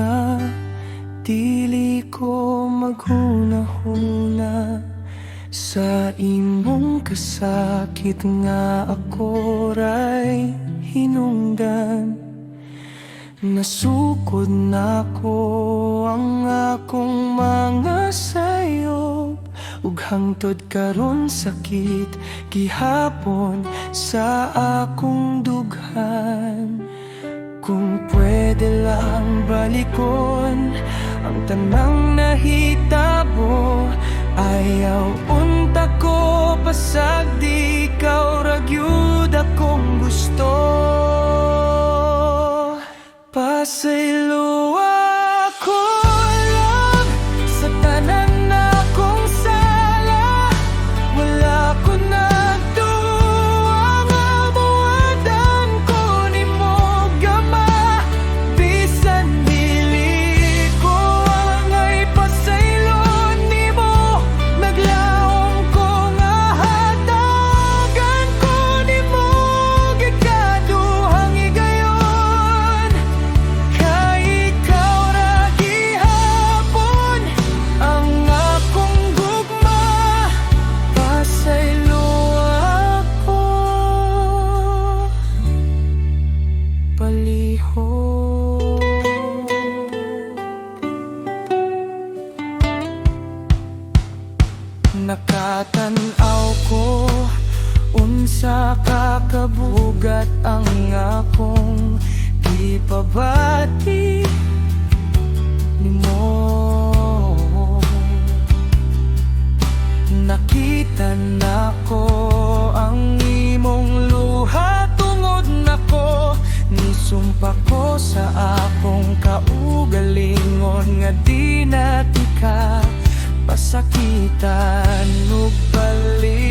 nga dili ko maghunahuna sa imong kasakit nga ako ray hinungdan. Nasukod nako ang akong mga sayop, ug hangtod karon sakit gihapon sa akong dughan. Kung pwede lang balikon ang tanang nahitabo, ayaw unta ko pasag di ikaw ragyud akong gusto. Pasaylo ako lang sa tanan na kong sala, wala ko nagtuwa nga mawadan ko ni mo gama. Bisan dili ko angay pasaylo ni mo, naglaom ko nga hatagan ko ni mo gikaduhang higayon. Kay ikaw ra gihapon ang akong gugma, pasaylo ako palihog. Nakatan-aw ko unsa ka kabugat ang akong gipabati nimo. Nakita nako ang imong luha tungod nako, nisumpa ko sa akong kaugalingon nga di na tika pasakitan ug balik.